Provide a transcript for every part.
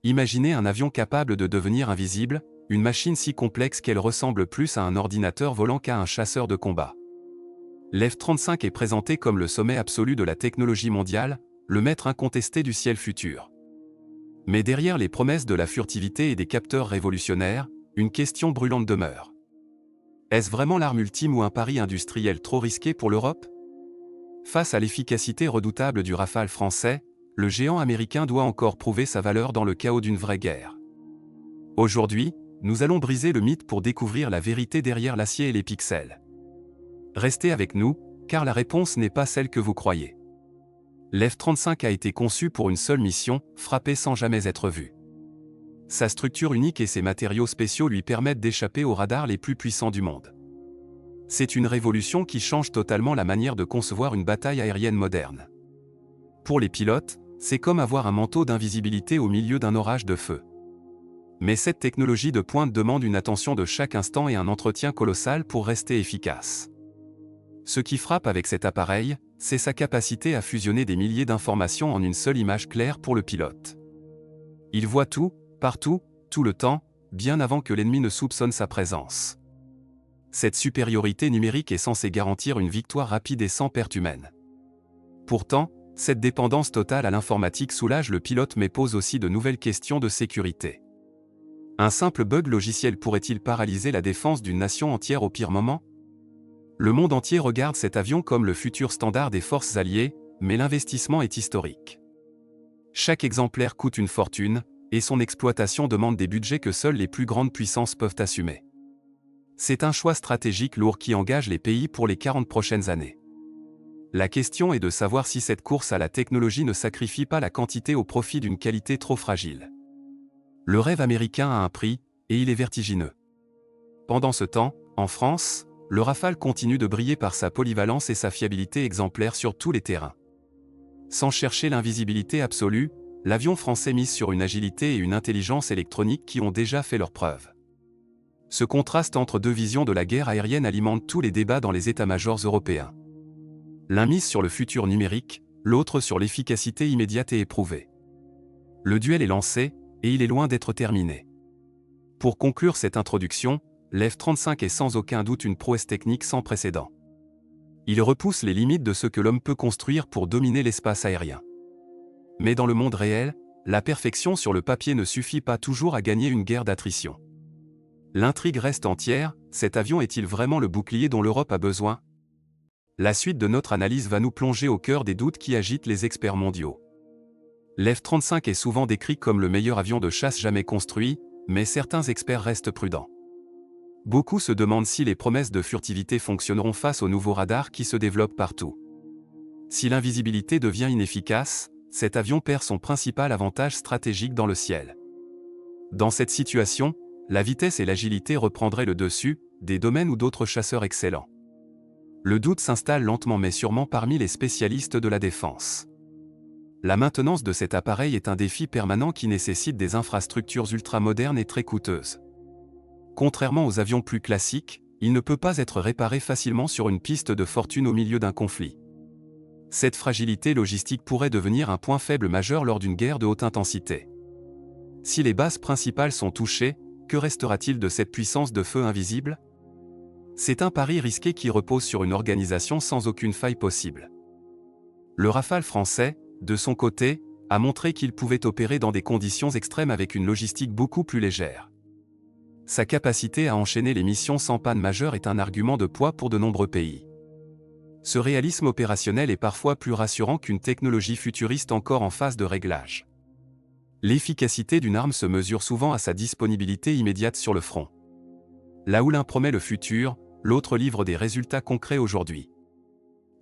Imaginez un avion capable de devenir invisible, une machine si complexe qu'elle ressemble plus à un ordinateur volant qu'à un chasseur de combat. L'F-35 est présenté comme le sommet absolu de la technologie mondiale, le maître incontesté du ciel futur. Mais derrière les promesses de la furtivité et des capteurs révolutionnaires, une question brûlante demeure. Est-ce vraiment l'arme ultime ou un pari industriel trop risqué pour l'Europe? Face à l'efficacité redoutable du Rafale français, le géant américain doit encore prouver sa valeur dans le chaos d'une vraie guerre. Aujourd'hui, nous allons briser le mythe pour découvrir la vérité derrière l'acier et les pixels. Restez avec nous, car la réponse n'est pas celle que vous croyez. L'F-35 a été conçu pour une seule mission, frapper sans jamais être vu. Sa structure unique et ses matériaux spéciaux lui permettent d'échapper aux radars les plus puissants du monde. C'est une révolution qui change totalement la manière de concevoir une bataille aérienne moderne. Pour les pilotes, c'est comme avoir un manteau d'invisibilité au milieu d'un orage de feu. Mais cette technologie de pointe demande une attention de chaque instant et un entretien colossal pour rester efficace. Ce qui frappe avec cet appareil, c'est sa capacité à fusionner des milliers d'informations en une seule image claire pour le pilote. Il voit tout, partout, tout le temps, bien avant que l'ennemi ne soupçonne sa présence. Cette supériorité numérique est censée garantir une victoire rapide et sans perte humaine. Pourtant, cette dépendance totale à l'informatique soulage le pilote mais pose aussi de nouvelles questions de sécurité. Un simple bug logiciel pourrait-il paralyser la défense d'une nation entière au pire moment? Le monde entier regarde cet avion comme le futur standard des forces alliées, mais l'investissement est historique. Chaque exemplaire coûte une fortune, et son exploitation demande des budgets que seules les plus grandes puissances peuvent assumer. C'est un choix stratégique lourd qui engage les pays pour les 40 prochaines années. La question est de savoir si cette course à la technologie ne sacrifie pas la quantité au profit d'une qualité trop fragile. Le rêve américain a un prix, et il est vertigineux. Pendant ce temps, en France, le Rafale continue de briller par sa polyvalence et sa fiabilité exemplaire sur tous les terrains. Sans chercher l'invisibilité absolue, l'avion français mise sur une agilité et une intelligence électronique qui ont déjà fait leurs preuves. Ce contraste entre deux visions de la guerre aérienne alimente tous les débats dans les états-majors européens. L'un mise sur le futur numérique, l'autre sur l'efficacité immédiate et éprouvée. Le duel est lancé, et il est loin d'être terminé. Pour conclure cette introduction, l'F-35 est sans aucun doute une prouesse technique sans précédent. Il repousse les limites de ce que l'homme peut construire pour dominer l'espace aérien. Mais dans le monde réel, la perfection sur le papier ne suffit pas toujours à gagner une guerre d'attrition. L'intrigue reste entière, cet avion est-il vraiment le bouclier dont l'Europe a besoin? La suite de notre analyse va nous plonger au cœur des doutes qui agitent les experts mondiaux. L'F-35 est souvent décrit comme le meilleur avion de chasse jamais construit, mais certains experts restent prudents. Beaucoup se demandent si les promesses de furtivité fonctionneront face aux nouveaux radars qui se développent partout. Si l'invisibilité devient inefficace, cet avion perd son principal avantage stratégique dans le ciel. Dans cette situation, la vitesse et l'agilité reprendraient le dessus, des domaines où d'autres chasseurs excellents. Le doute s'installe lentement mais sûrement parmi les spécialistes de la défense. La maintenance de cet appareil est un défi permanent qui nécessite des infrastructures ultramodernes et très coûteuses. Contrairement aux avions plus classiques, il ne peut pas être réparé facilement sur une piste de fortune au milieu d'un conflit. Cette fragilité logistique pourrait devenir un point faible majeur lors d'une guerre de haute intensité. Si les bases principales sont touchées, que restera-t-il de cette puissance de feu invisible? C'est un pari risqué qui repose sur une organisation sans aucune faille possible. Le Rafale français, de son côté, a montré qu'il pouvait opérer dans des conditions extrêmes avec une logistique beaucoup plus légère. Sa capacité à enchaîner les missions sans panne majeure est un argument de poids pour de nombreux pays. Ce réalisme opérationnel est parfois plus rassurant qu'une technologie futuriste encore en phase de réglage. L'efficacité d'une arme se mesure souvent à sa disponibilité immédiate sur le front. Là où l'un promet le futur, l'autre livre des résultats concrets aujourd'hui.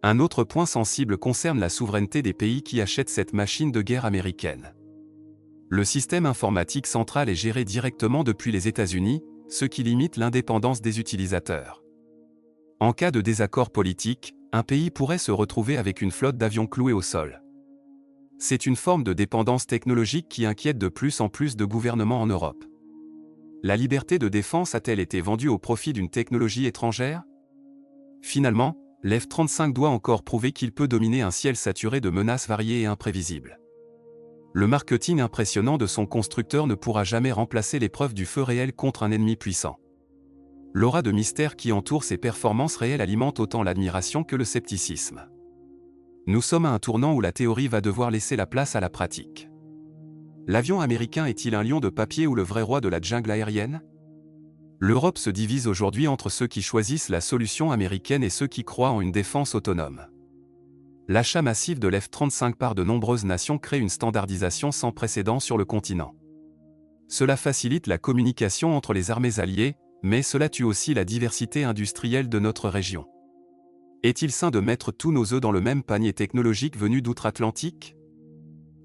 Un autre point sensible concerne la souveraineté des pays qui achètent cette machine de guerre américaine. Le système informatique central est géré directement depuis les États-Unis, ce qui limite l'indépendance des utilisateurs. En cas de désaccord politique, un pays pourrait se retrouver avec une flotte d'avions cloués au sol. C'est une forme de dépendance technologique qui inquiète de plus en plus de gouvernements en Europe. La liberté de défense a-t-elle été vendue au profit d'une technologie étrangère? Finalement, l'F-35 doit encore prouver qu'il peut dominer un ciel saturé de menaces variées et imprévisibles. Le marketing impressionnant de son constructeur ne pourra jamais remplacer l'épreuve du feu réel contre un ennemi puissant. L'aura de mystère qui entoure ses performances réelles alimente autant l'admiration que le scepticisme. Nous sommes à un tournant où la théorie va devoir laisser la place à la pratique. L'avion américain est-il un lion de papier ou le vrai roi de la jungle aérienne? L'Europe se divise aujourd'hui entre ceux qui choisissent la solution américaine et ceux qui croient en une défense autonome. L'achat massif de l'F-35 par de nombreuses nations crée une standardisation sans précédent sur le continent. Cela facilite la communication entre les armées alliées, mais cela tue aussi la diversité industrielle de notre région. Est-il sain de mettre tous nos œufs dans le même panier technologique venu d'outre-Atlantique?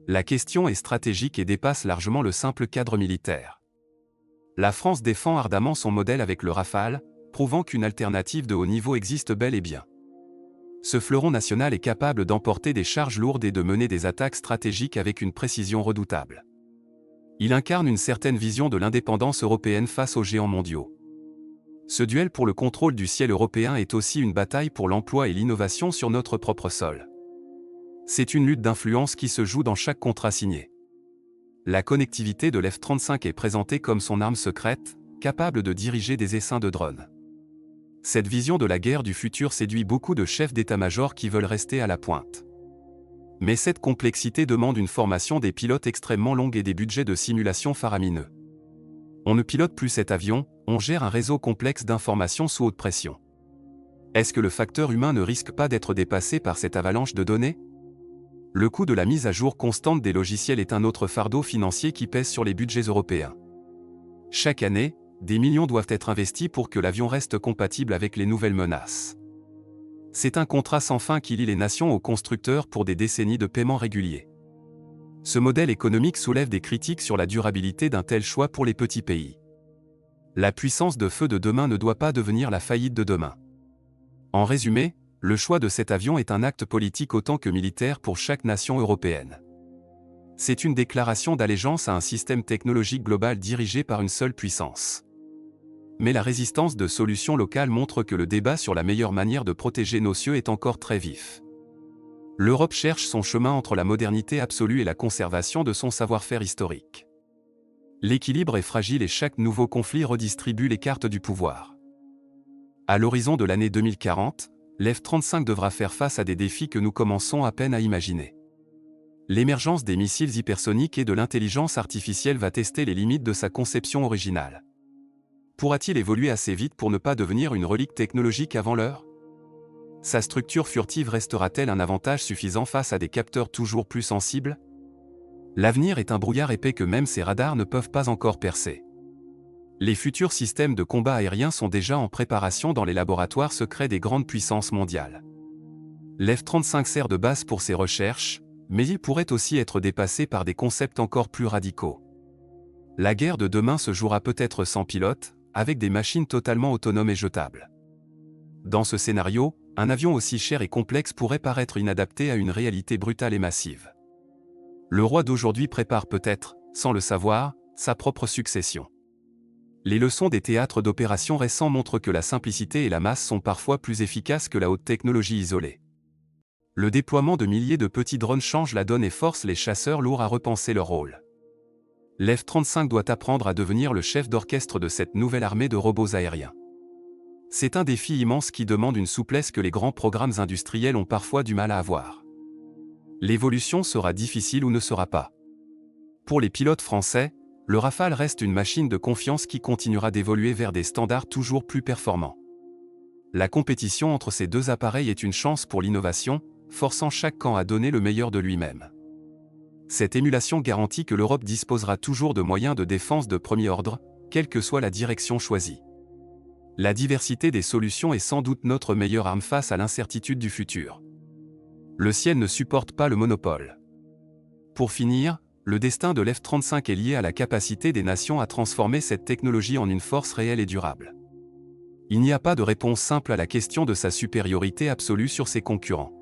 La question est stratégique et dépasse largement le simple cadre militaire. La France défend ardemment son modèle avec le Rafale, prouvant qu'une alternative de haut niveau existe bel et bien. Ce fleuron national est capable d'emporter des charges lourdes et de mener des attaques stratégiques avec une précision redoutable. Il incarne une certaine vision de l'indépendance européenne face aux géants mondiaux. Ce duel pour le contrôle du ciel européen est aussi une bataille pour l'emploi et l'innovation sur notre propre sol. C'est une lutte d'influence qui se joue dans chaque contrat signé. La connectivité de l'F-35 est présentée comme son arme secrète, capable de diriger des essaims de drones. Cette vision de la guerre du futur séduit beaucoup de chefs d'état-major qui veulent rester à la pointe. Mais cette complexité demande une formation des pilotes extrêmement longue et des budgets de simulation faramineux. On ne pilote plus cet avion, on gère un réseau complexe d'informations sous haute pression. Est-ce que le facteur humain ne risque pas d'être dépassé par cette avalanche de données? Le coût de la mise à jour constante des logiciels est un autre fardeau financier qui pèse sur les budgets européens. Chaque année, des millions doivent être investis pour que l'avion reste compatible avec les nouvelles menaces. C'est un contrat sans fin qui lie les nations aux constructeurs pour des décennies de paiements réguliers. Ce modèle économique soulève des critiques sur la durabilité d'un tel choix pour les petits pays. La puissance de feu de demain ne doit pas devenir la faillite de demain. En résumé, le choix de cet avion est un acte politique autant que militaire pour chaque nation européenne. C'est une déclaration d'allégeance à un système technologique global dirigé par une seule puissance. Mais la résistance de solutions locales montre que le débat sur la meilleure manière de protéger nos cieux est encore très vif. L'Europe cherche son chemin entre la modernité absolue et la conservation de son savoir-faire historique. L'équilibre est fragile et chaque nouveau conflit redistribue les cartes du pouvoir. À l'horizon de l'année 2040, l'F-35 devra faire face à des défis que nous commençons à peine à imaginer. L'émergence des missiles hypersoniques et de l'intelligence artificielle va tester les limites de sa conception originale. Pourra-t-il évoluer assez vite pour ne pas devenir une relique technologique avant l'heure? Sa structure furtive restera-t-elle un avantage suffisant face à des capteurs toujours plus sensibles? L'avenir est un brouillard épais que même ces radars ne peuvent pas encore percer. Les futurs systèmes de combat aérien sont déjà en préparation dans les laboratoires secrets des grandes puissances mondiales. L'F-35 sert de base pour ces recherches, mais il pourrait aussi être dépassé par des concepts encore plus radicaux. La guerre de demain se jouera peut-être sans pilote, avec des machines totalement autonomes et jetables. Dans ce scénario, un avion aussi cher et complexe pourrait paraître inadapté à une réalité brutale et massive. Le roi d'aujourd'hui prépare peut-être, sans le savoir, sa propre succession. Les leçons des théâtres d'opérations récents montrent que la simplicité et la masse sont parfois plus efficaces que la haute technologie isolée. Le déploiement de milliers de petits drones change la donne et force les chasseurs lourds à repenser leur rôle. L'F-35 doit apprendre à devenir le chef d'orchestre de cette nouvelle armée de robots aériens. C'est un défi immense qui demande une souplesse que les grands programmes industriels ont parfois du mal à avoir. L'évolution sera difficile ou ne sera pas. Pour les pilotes français, le Rafale reste une machine de confiance qui continuera d'évoluer vers des standards toujours plus performants. La compétition entre ces deux appareils est une chance pour l'innovation, forçant chaque camp à donner le meilleur de lui-même. Cette émulation garantit que l'Europe disposera toujours de moyens de défense de premier ordre, quelle que soit la direction choisie. La diversité des solutions est sans doute notre meilleure arme face à l'incertitude du futur. Le ciel ne supporte pas le monopole. Pour finir, le destin de l'F-35 est lié à la capacité des nations à transformer cette technologie en une force réelle et durable. Il n'y a pas de réponse simple à la question de sa supériorité absolue sur ses concurrents.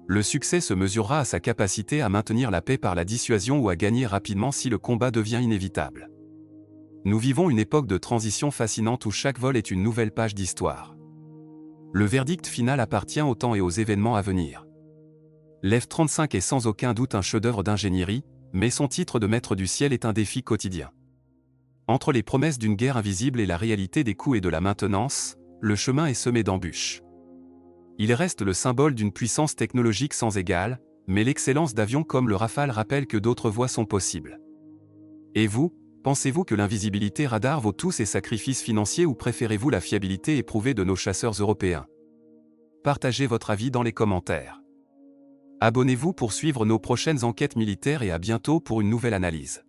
Le succès se mesurera à sa capacité à maintenir la paix par la dissuasion ou à gagner rapidement si le combat devient inévitable. Nous vivons une époque de transition fascinante où chaque vol est une nouvelle page d'histoire. Le verdict final appartient au temps et aux événements à venir. L'F-35 est sans aucun doute un chef-d'œuvre d'ingénierie, Mais son titre de maître du ciel est un défi quotidien. Entre les promesses d'une guerre invisible et la réalité des coûts et de la maintenance, le chemin est semé d'embûches. Il reste le symbole d'une puissance technologique sans égale, mais l'excellence d'avions comme le Rafale rappelle que d'autres voies sont possibles. Et vous, pensez-vous que l'invisibilité radar vaut tous ces sacrifices financiers ou préférez-vous la fiabilité éprouvée de nos chasseurs européens? Partagez votre avis dans les commentaires. Abonnez-vous pour suivre nos prochaines enquêtes militaires et à bientôt pour une nouvelle analyse.